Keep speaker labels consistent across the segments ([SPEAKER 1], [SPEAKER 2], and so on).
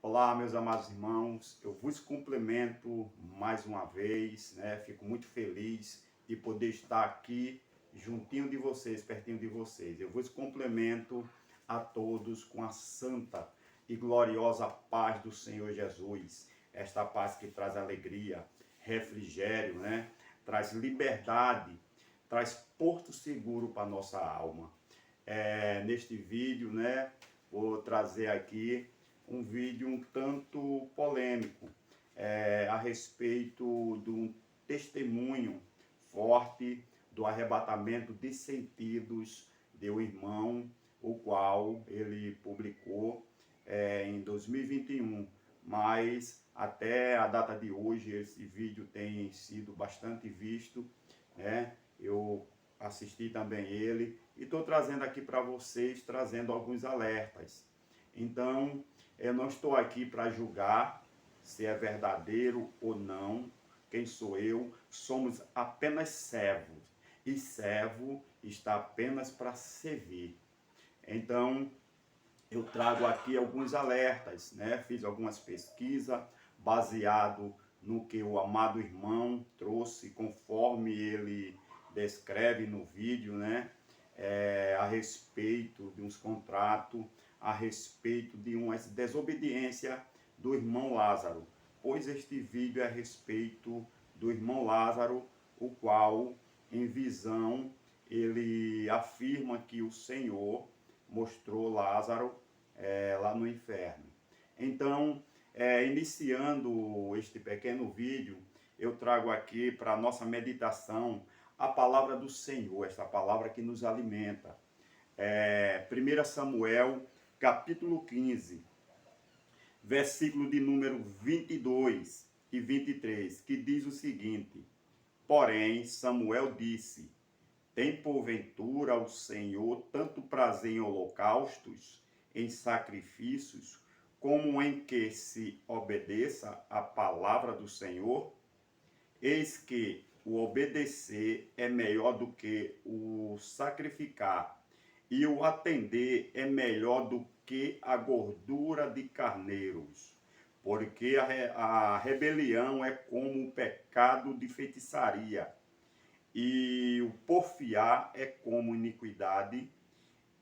[SPEAKER 1] Olá, meus amados irmãos, eu vos cumprimento mais uma vez, Fico muito feliz de poder estar aqui juntinho de vocês, pertinho de vocês. Eu vos cumprimento a todos com a santa e gloriosa paz do Senhor Jesus. Esta paz que traz alegria, refrigério, Traz liberdade, traz porto seguro para nossa alma. Neste vídeo, vou trazer aqui um vídeo um tanto polêmico a respeito de um testemunho forte do arrebatamento de sentidos de um irmão, o qual ele publicou em 2021, mas até a data de hoje esse vídeo tem sido bastante visto, Eu assisti também ele e estou trazendo aqui para vocês, trazendo alguns alertas. Então, eu não estou aqui para julgar se é verdadeiro ou não. Quem sou eu? Somos apenas servos. E servo está apenas para servir. Então, eu trago aqui alguns alertas, Fiz algumas pesquisas baseado no que o amado irmão trouxe, conforme ele descreve no vídeo, A respeito de uns contratos, a respeito de uma desobediência do irmão Lázaro, pois este vídeo é a respeito do irmão Lázaro, o qual, em visão, ele afirma que o Senhor mostrou Lázaro lá no inferno. Então, iniciando este pequeno vídeo, eu trago aqui para a nossa meditação a palavra do Senhor, esta palavra que nos alimenta. 1 Samuel, capítulo 15, versículo de número 22 e 23, que diz o seguinte: Porém, Samuel disse: Tem porventura o Senhor tanto prazer em holocaustos, em sacrifícios, como em que se obedeça a palavra do Senhor? Eis que o obedecer é melhor do que o sacrificar, e o atender é melhor do que a gordura de carneiros. Porque a rebelião é como o pecado de feitiçaria, e o porfiar é como iniquidade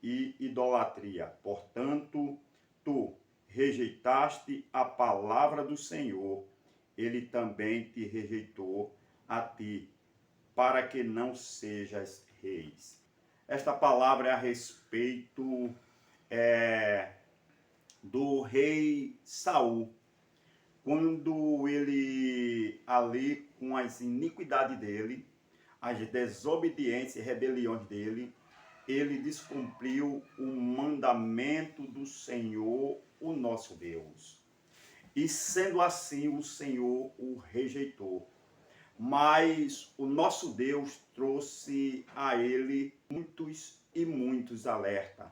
[SPEAKER 1] e idolatria. Portanto, tu rejeitaste a palavra do Senhor, ele também te rejeitou a ti, para que não sejas reis. Esta palavra é a respeito do rei Saul, quando ele ali, com as iniquidades dele, as desobediências e rebeliões dele, ele descumpriu o mandamento do Senhor, o nosso Deus. E sendo assim, o Senhor o rejeitou. Mas o nosso Deus trouxe a ele muitos e muitos alertas.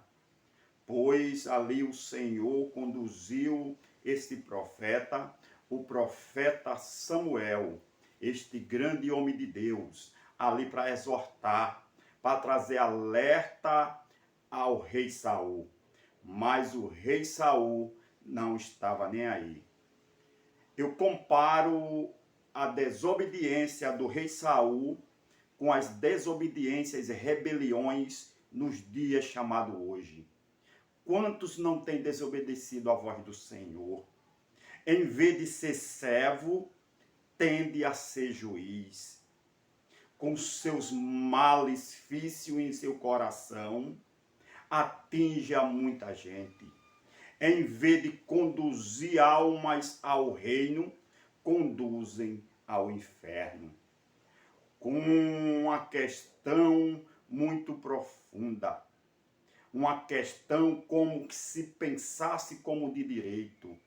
[SPEAKER 1] Pois ali o Senhor conduziu este profeta, o profeta Samuel, este grande homem de Deus, ali para exortar, para trazer alerta ao rei Saul. Mas o rei Saul não estava nem aí. Eu comparo a desobediência do rei Saul com as desobediências e rebeliões nos dias chamados hoje. Quantos não têm desobedecido à voz do Senhor? Em vez de ser servo, tende a ser juiz. Com seus malefícios em seu coração, atinge a muita gente. Em vez de conduzir almas ao reino, conduzem ao inferno. Com uma questão muito profunda. Uma questão como que se pensasse como de direito.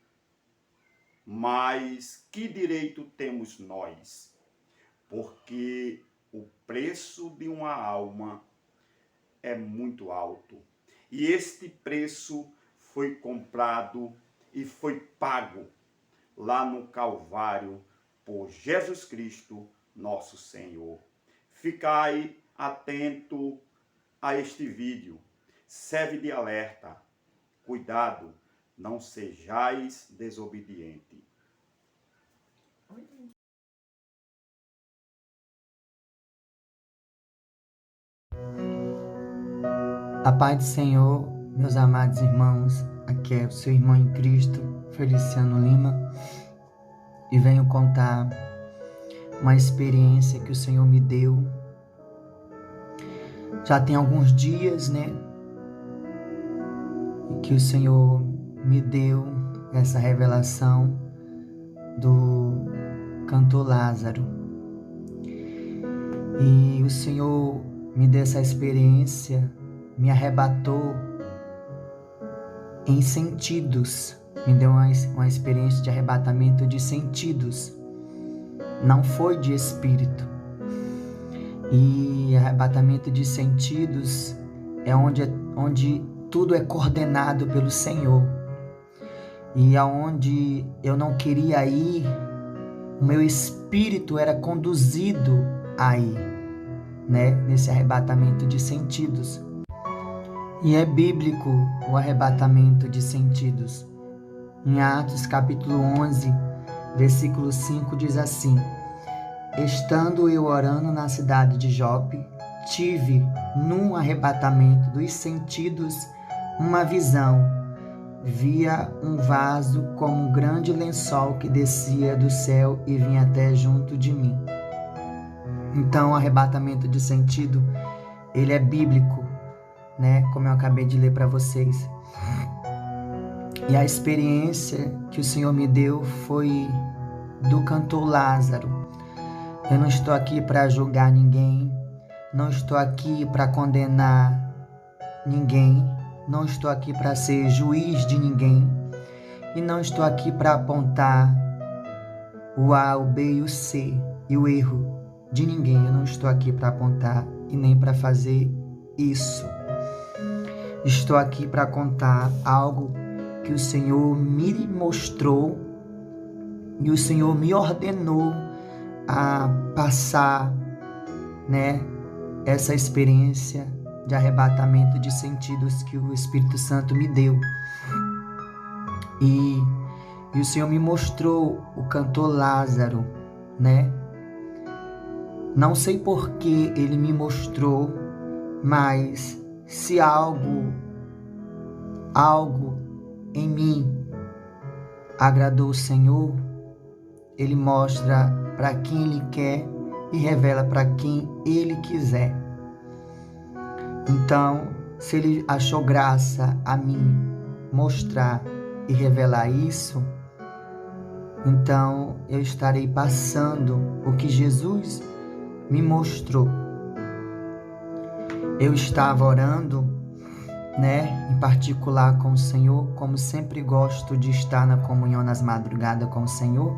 [SPEAKER 1] Mas que direito temos nós? Porque o preço de uma alma é muito alto. E este preço foi comprado e foi pago lá no Calvário por Jesus Cristo, nosso Senhor. Ficai atento a este vídeo. Serve de alerta. Cuidado, não sejais desobedientes.
[SPEAKER 2] A paz do Senhor, meus amados irmãos, aqui é o seu irmão em Cristo, Feliciano Lima, e venho contar uma experiência que o Senhor me deu. Já tem alguns dias, né, que o Senhor me deu essa revelação do cantor Lázaro. E o Senhor me deu essa experiência, me arrebatou em sentidos, me deu uma experiência de arrebatamento de sentidos, não foi de espírito. E arrebatamento de sentidos é onde tudo é coordenado pelo Senhor. E aonde eu não queria ir, o meu espírito era conduzido a ir, né? Nesse arrebatamento de sentidos. E é bíblico o arrebatamento de sentidos. Em Atos capítulo 11, versículo 5 diz assim: estando eu orando na cidade de Jope, tive num arrebatamento dos sentidos uma visão. Via um vaso como um grande lençol que descia do céu e vinha até junto de mim. Então, o arrebatamento de sentido, ele é bíblico, né? Como eu acabei de ler para vocês. E a experiência que o Senhor me deu foi do cantor Lázaro. Eu não estou aqui para julgar ninguém, não estou aqui para condenar ninguém, não estou aqui para ser juiz de ninguém e não estou aqui para apontar o A, o B e o C e o erro de ninguém. Eu não estou aqui para apontar e nem para fazer isso. Estou aqui para contar algo que o Senhor me mostrou e o Senhor me ordenou a passar, né, essa experiência de arrebatamento de sentidos que o Espírito Santo me deu. E o Senhor me mostrou o cantor Lázaro, né? Não sei por que ele me mostrou, mas se algo em mim agradou o Senhor, ele mostra para quem ele quer e revela para quem ele quiser. Então, se ele achou graça a mim mostrar e revelar isso, então eu estarei passando o que Jesus me mostrou. Eu estava orando, né, em particular com o Senhor, como sempre gosto de estar na comunhão nas madrugadas com o Senhor.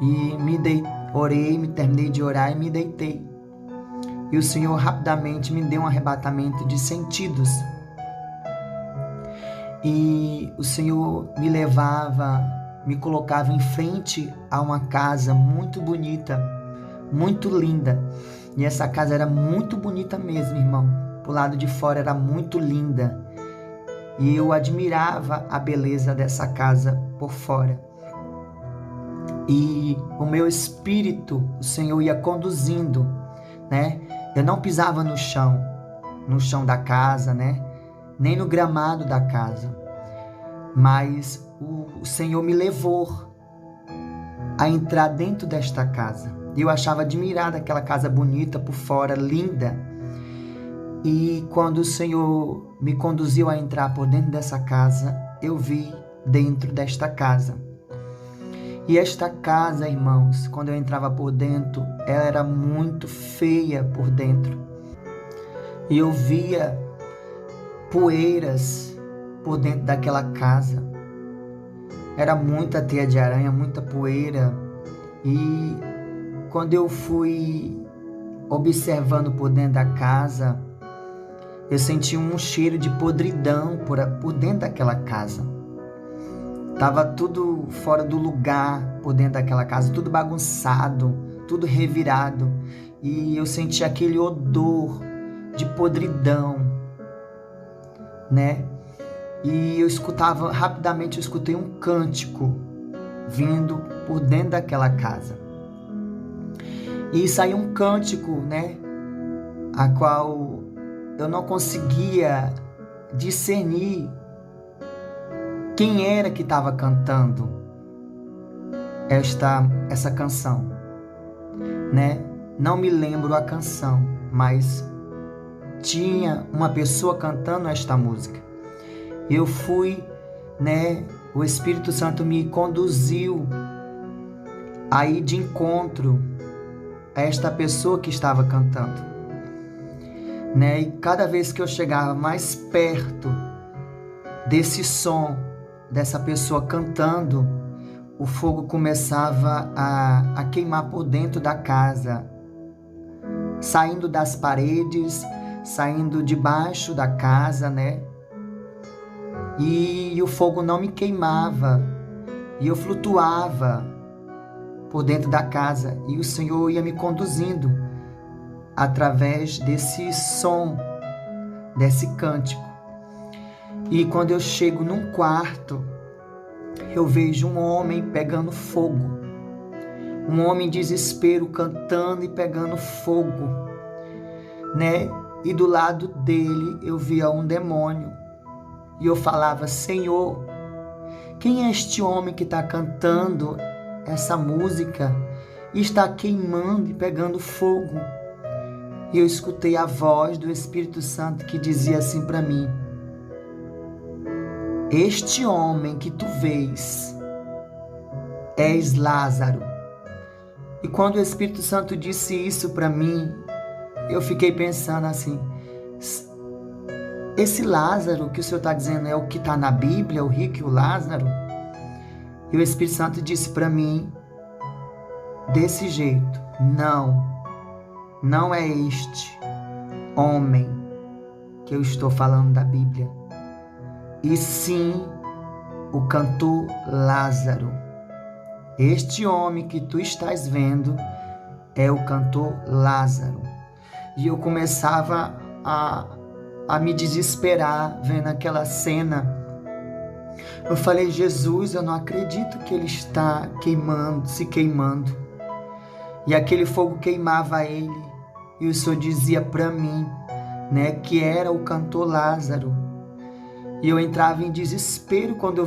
[SPEAKER 2] E orei, terminei de orar e me deitei. E o Senhor rapidamente me deu um arrebatamento de sentidos. E o Senhor me colocava em frente a uma casa muito bonita, muito linda. E essa casa era muito bonita mesmo, irmão. Pro lado de fora era muito linda. E eu admirava a beleza dessa casa por fora. E o meu espírito, o Senhor ia conduzindo, né? Eu não pisava no chão da casa, né? Nem no gramado da casa. Mas o Senhor me levou a entrar dentro desta casa. E eu achava admirada aquela casa bonita por fora, linda. E quando o Senhor me conduziu a entrar por dentro dessa casa, eu vi dentro desta casa. E esta casa, irmãos, quando eu entrava por dentro, ela era muito feia por dentro. E eu via poeiras por dentro daquela casa. Era muita teia de aranha, muita poeira. E quando eu fui observando por dentro da casa, eu senti um cheiro de podridão por dentro daquela casa. Tava tudo fora do lugar por dentro daquela casa, tudo bagunçado, tudo revirado. E eu senti aquele odor de podridão, né? E rapidamente eu escutei um cântico vindo por dentro daquela casa. E saiu um cântico, né, a qual eu não conseguia discernir quem era que estava cantando essa canção, né? Não me lembro a canção, mas tinha uma pessoa cantando esta música. Eu fui, né? O Espírito Santo me conduziu a ir de encontro a esta pessoa que estava cantando, né? E cada vez que eu chegava mais perto desse som, dessa pessoa cantando, o fogo começava a queimar por dentro da casa, saindo das paredes, saindo debaixo da casa, né? E o fogo não me queimava, e eu flutuava por dentro da casa, e o Senhor ia me conduzindo através desse som, desse cântico. E quando eu chego num quarto, eu vejo um homem pegando fogo, um homem em desespero cantando e pegando fogo, né? E do lado dele eu via um demônio, e eu falava: Senhor, quem é este homem que está cantando essa música e está queimando e pegando fogo? E eu escutei a voz do Espírito Santo que dizia assim para mim: este homem que tu vês és Lázaro. E quando o Espírito Santo disse isso para mim, eu fiquei pensando assim: esse Lázaro que o Senhor está dizendo é o que está na Bíblia, o rico e o Lázaro? E o Espírito Santo disse para mim desse jeito: não é este homem que eu estou falando da Bíblia, e sim o cantor Lázaro. Este homem que tu estás vendo é o cantor Lázaro. E eu começava a me desesperar vendo aquela cena. Eu falei: Jesus, eu não acredito que ele está se queimando. E aquele fogo queimava ele. E o Senhor dizia para mim, né, que era o cantor Lázaro. E eu entrava em desespero quando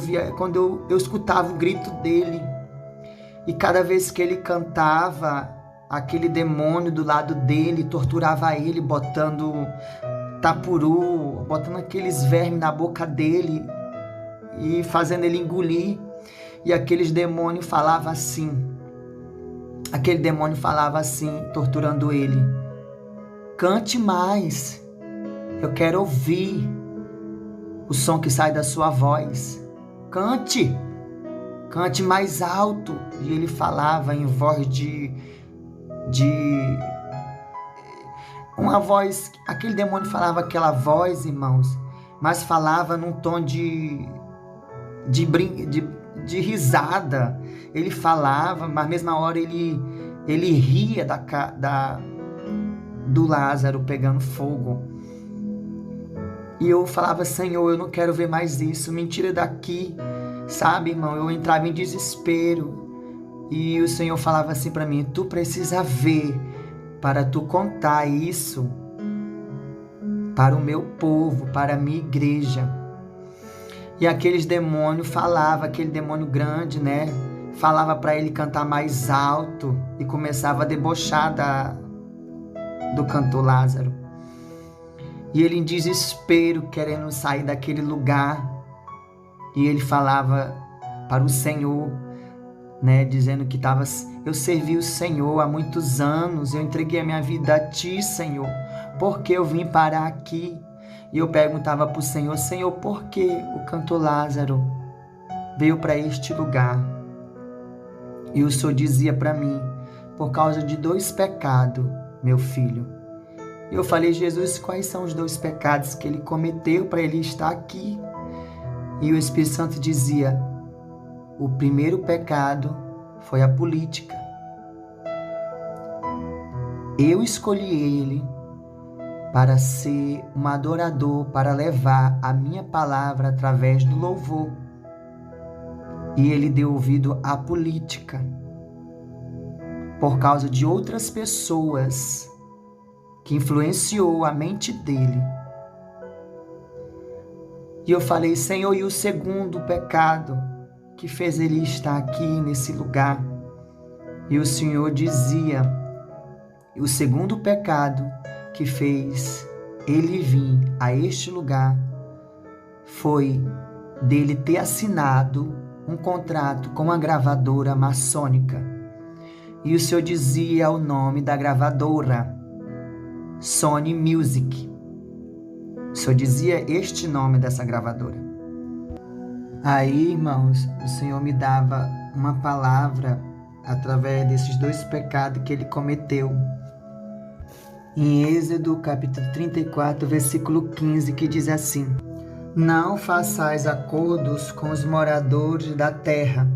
[SPEAKER 2] eu escutava o grito dele. E cada vez que ele cantava, aquele demônio do lado dele torturava ele, botando tapuru, botando aqueles vermes na boca dele e fazendo ele engolir. E aquele demônio falava assim, torturando ele: cante mais, eu quero ouvir o som que sai da sua voz. Cante mais alto. E ele falava em voz de uma voz, aquele demônio falava aquela voz, irmãos, mas falava num tom de risada. Ele falava, mas na mesma hora ele ria do Lázaro pegando fogo. E eu falava: Senhor, eu não quero ver mais isso, me tira daqui, sabe, irmão? Eu entrava em desespero. E o Senhor falava assim para mim: tu precisa ver para tu contar isso para o meu povo, para a minha igreja. E aqueles demônios falavam, aquele demônio grande, né? Falava para ele cantar mais alto e começava a debochar do cantor Lázaro. E ele em desespero, querendo sair daquele lugar. E ele falava para o Senhor, né, dizendo que eu servi o Senhor há muitos anos, eu entreguei a minha vida a Ti, Senhor. Por que eu vim parar aqui? E eu perguntava para o Senhor: Senhor, por que o cantor Lázaro veio para este lugar? E o Senhor dizia para mim: por causa de 2 pecados, meu filho. E eu falei: Jesus, quais são os 2 pecados que ele cometeu para ele estar aqui? E o Espírito Santo dizia: o primeiro pecado foi a política. Eu escolhi ele para ser um adorador, para levar a minha palavra através do louvor. E ele deu ouvido à política por causa de outras pessoas que influenciou a mente dele. E eu falei, Senhor, e o segundo pecado que fez ele estar aqui nesse lugar? E o Senhor dizia, o segundo pecado que fez ele vir a este lugar foi dele ter assinado um contrato com uma gravadora maçônica. E o Senhor dizia o nome da gravadora, Sony Music. O Senhor dizia este nome dessa gravadora. Aí, irmãos, o Senhor me dava uma palavra através desses dois pecados que ele cometeu. Em Êxodo, capítulo 34, versículo 15, que diz assim: Não façais acordos com os moradores da terra.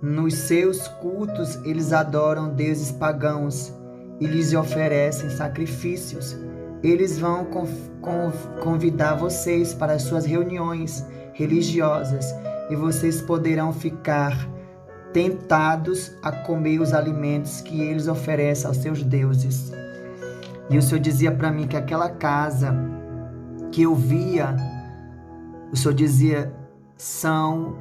[SPEAKER 2] Nos seus cultos eles adoram deuses pagãos e lhes oferecem sacrifícios. Eles vão convidar vocês para as suas reuniões religiosas e vocês poderão ficar tentados a comer os alimentos que eles oferecem aos seus deuses. E o Senhor dizia para mim que aquela casa que eu via, o Senhor dizia, são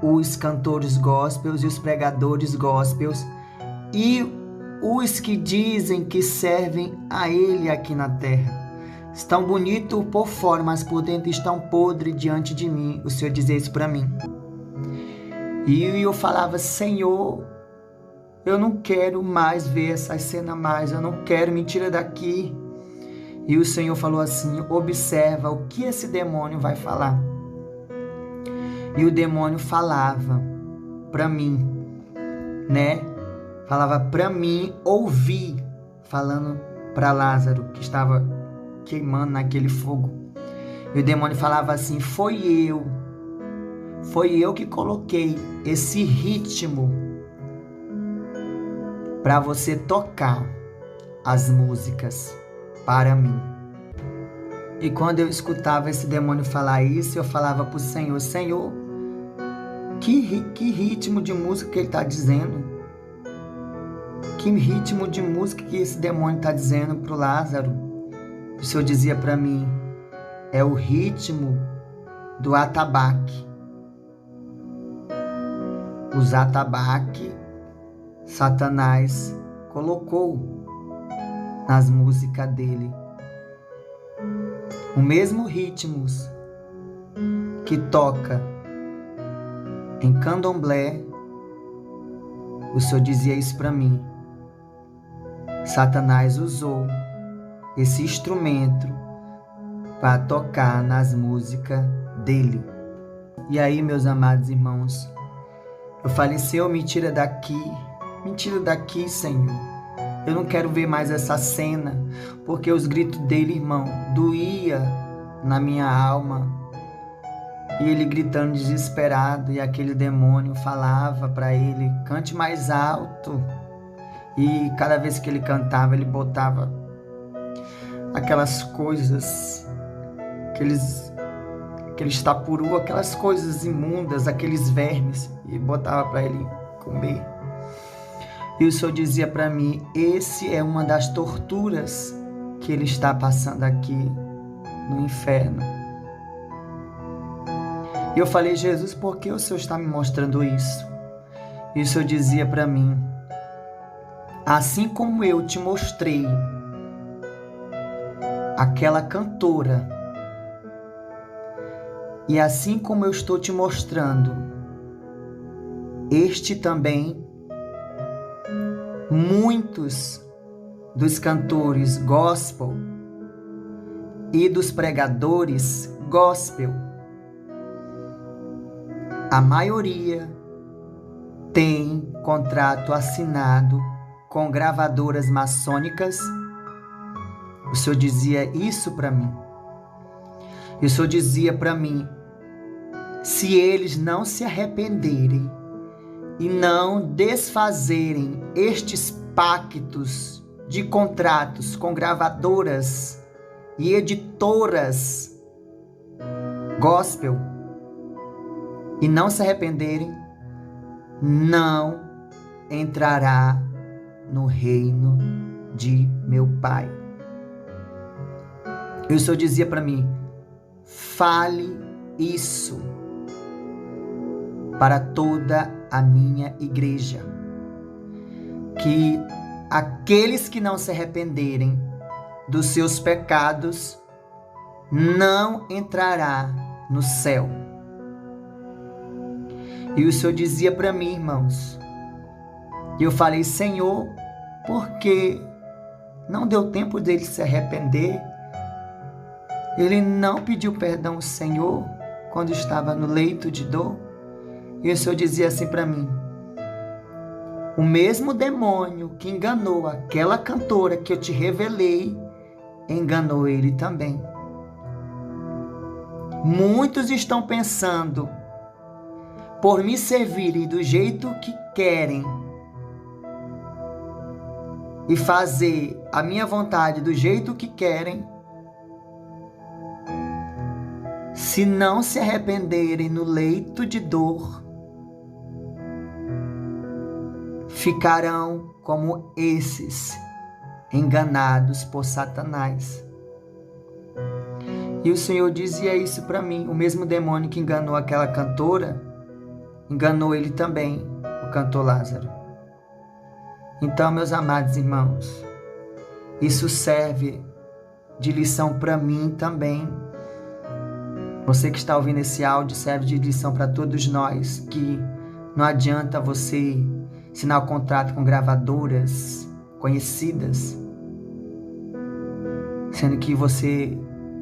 [SPEAKER 2] os cantores gospels e os pregadores gospels e os que dizem que servem a Ele aqui na terra. Estão bonitos por fora, mas por dentro estão podres diante de mim. O Senhor dizia isso para mim. E eu falava, Senhor, eu não quero mais ver essa cena mais, eu não quero, me tira daqui. E o Senhor falou assim, observa o que esse demônio vai falar. E o demônio falava para mim, né? Falava para mim ouvir, falando para Lázaro, que estava queimando naquele fogo. E o demônio falava assim, foi eu que coloquei esse ritmo para você tocar as músicas para mim. E quando eu escutava esse demônio falar isso, eu falava para o Senhor, Senhor, que ritmo de música que ele está dizendo? Que ritmo de música que esse demônio está dizendo para o Lázaro? O Senhor dizia para mim, é o ritmo do atabaque. Os atabaque, Satanás colocou nas músicas dele. O mesmo ritmo que toca em candomblé, o Senhor dizia isso para mim. Satanás usou esse instrumento para tocar nas músicas dele. E aí, meus amados irmãos, eu falei, Senhor, me tira daqui, Senhor. Eu não quero ver mais essa cena, porque os gritos dele, irmão, doía na minha alma. E ele gritando desesperado, e aquele demônio falava para ele, cante mais alto. E cada vez que ele cantava, ele botava aquelas coisas, aqueles tapuru, aquelas coisas imundas, aqueles vermes, e botava para ele comer. E o Senhor dizia para mim, esse é uma das torturas que ele está passando aqui no inferno. E eu falei, Jesus, por que o Senhor está me mostrando isso? E o Senhor dizia para mim, assim como eu te mostrei aquela cantora, e assim como eu estou te mostrando este também, muitos dos cantores gospel e dos pregadores gospel, a maioria tem contrato assinado com gravadoras maçônicas. O Senhor dizia isso para mim. E o Senhor dizia para mim, se eles não se arrependerem e não desfazerem estes pactos de contratos com gravadoras e editoras gospel e não se arrependerem, não entrará no reino de meu Pai. E o Senhor dizia para mim: fale isso para toda a minha igreja, que aqueles que não se arrependerem dos seus pecados não entrará no céu. E o Senhor dizia para mim, irmãos, e eu falei: Senhor, por que não deu tempo dele se arrepender? Ele não pediu perdão ao Senhor quando estava no leito de dor? E o Senhor dizia assim para mim: o mesmo demônio que enganou aquela cantora que eu te revelei, enganou ele também. Muitos estão pensando, por me servirem do jeito que querem e fazer a minha vontade do jeito que querem, se não se arrependerem no leito de dor, ficarão como esses, enganados por Satanás. E o Senhor dizia isso para mim: o mesmo demônio que enganou aquela cantora, enganou ele também, o cantor Lázaro. Então, meus amados irmãos, isso serve de lição para mim também. Você que está ouvindo esse áudio, serve de lição para todos nós, que não adianta você assinar o contrato com gravadoras conhecidas, sendo que você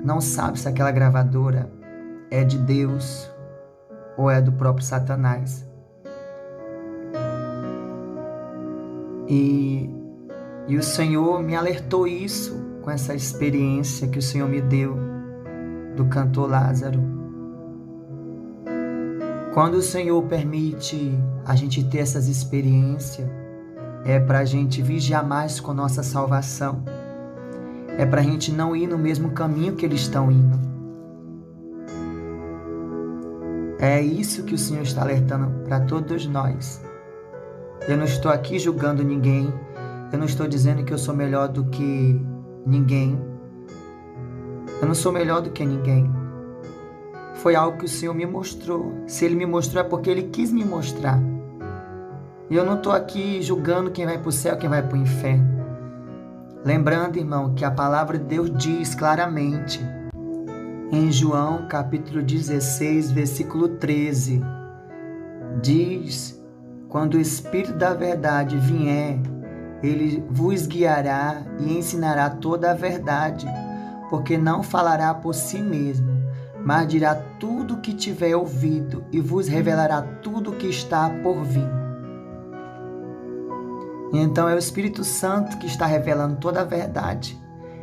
[SPEAKER 2] não sabe se aquela gravadora é de Deus ou é do próprio Satanás. E o Senhor me alertou isso com essa experiência que o Senhor me deu do cantor Lázaro. Quando o Senhor permite a gente ter essas experiências, é para a gente vigiar mais com nossa salvação. É para a gente não ir no mesmo caminho que eles estão indo. É isso que o Senhor está alertando para todos nós. Eu não estou aqui julgando ninguém. Eu não estou dizendo que eu sou melhor do que ninguém. Eu não sou melhor do que ninguém. Foi algo que o Senhor me mostrou. Se Ele me mostrou é porque Ele quis me mostrar. E eu não estou aqui julgando quem vai para o céu, quem vai para o inferno. Lembrando, irmão, que a palavra de Deus diz claramente, em João capítulo 16, versículo 13, diz: quando o Espírito da verdade vier, Ele vos guiará e ensinará toda a verdade, porque não falará por si mesmo, mas dirá tudo o que tiver ouvido e vos revelará tudo o que está por vir. Então é o Espírito Santo que está revelando toda a verdade.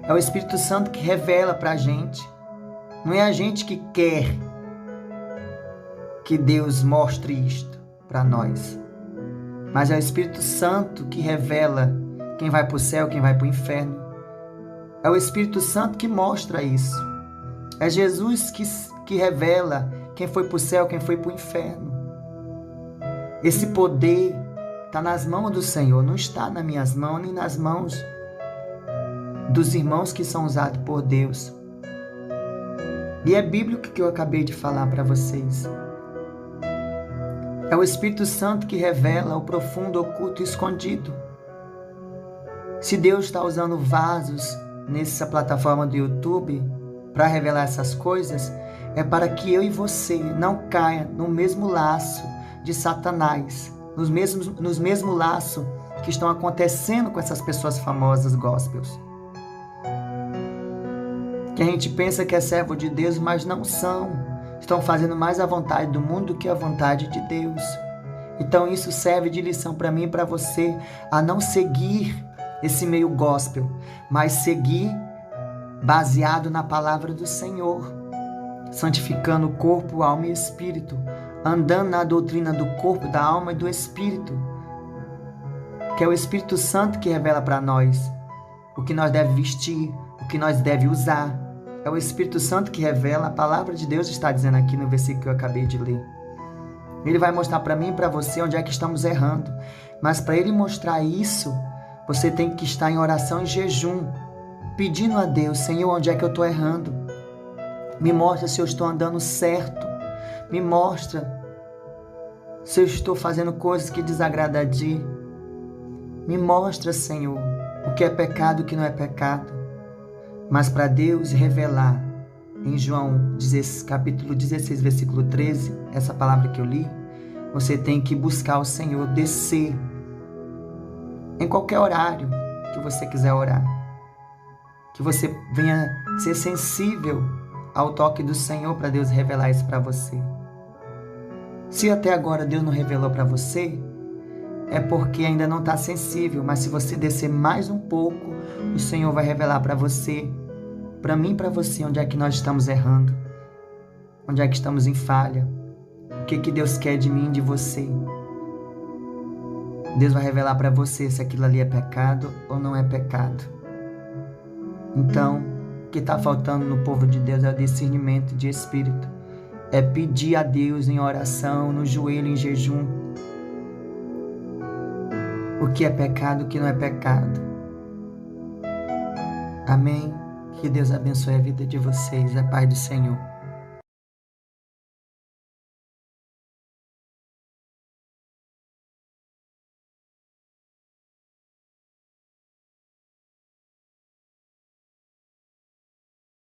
[SPEAKER 2] É o Espírito Santo que revela para a gente. Não é a gente que quer que Deus mostre isto para nós. Mas é o Espírito Santo que revela quem vai para o céu, quem vai para o inferno. É o Espírito Santo que mostra isso. É Jesus que revela quem foi para o céu, quem foi para o inferno. Esse poder está nas mãos do Senhor, não está nas minhas mãos, nem nas mãos dos irmãos que são usados por Deus. E é bíblico que eu acabei de falar para vocês. É o Espírito Santo que revela o profundo, oculto e escondido. Se Deus está usando vasos nessa plataforma do YouTube para revelar essas coisas, é para que eu e você não caia no mesmo laço de Satanás, nos mesmos laços que estão acontecendo com essas pessoas famosas gospels. Que a gente pensa que é servo de Deus, mas não são. Estão fazendo mais a vontade do mundo do que a vontade de Deus. Então isso serve de lição para mim e para você, a não seguir esse meio gospel, mas seguir baseado na palavra do Senhor, santificando o corpo, alma e espírito, andando na doutrina do corpo, da alma e do espírito, que é o Espírito Santo que revela para nós o que nós devemos vestir, o que nós devemos usar. É o Espírito Santo que revela, a palavra de Deus está dizendo aqui no versículo que eu acabei de ler. Ele vai mostrar para mim e para você onde é que estamos errando. Mas para ele mostrar isso, você tem que estar em oração e jejum, pedindo a Deus: Senhor, onde é que eu estou errando? Me mostra se eu estou andando certo. Me mostra se eu estou fazendo coisas que desagradam a Ti. Me mostra, Senhor, o que é pecado e o que não é pecado. Mas para Deus revelar, em João capítulo 16, versículo 13, essa palavra que eu li, você tem que buscar o Senhor, descer em qualquer horário que você quiser orar. Que você venha ser sensível ao toque do Senhor para Deus revelar isso para você. Se até agora Deus não revelou para você, é porque ainda não está sensível, mas se você descer mais um pouco, o Senhor vai revelar para você, para mim e para você, onde é que nós estamos errando, onde é que estamos em falha, o que Deus quer de mim e de você. Deus vai revelar para você se aquilo ali é pecado ou não é pecado. Então, o que está faltando no povo de Deus é o discernimento de espírito. É pedir a Deus em oração, no joelho, em jejum, o que é pecado, o que não é pecado. Amém? Que Deus abençoe a vida de vocês. A paz do Senhor.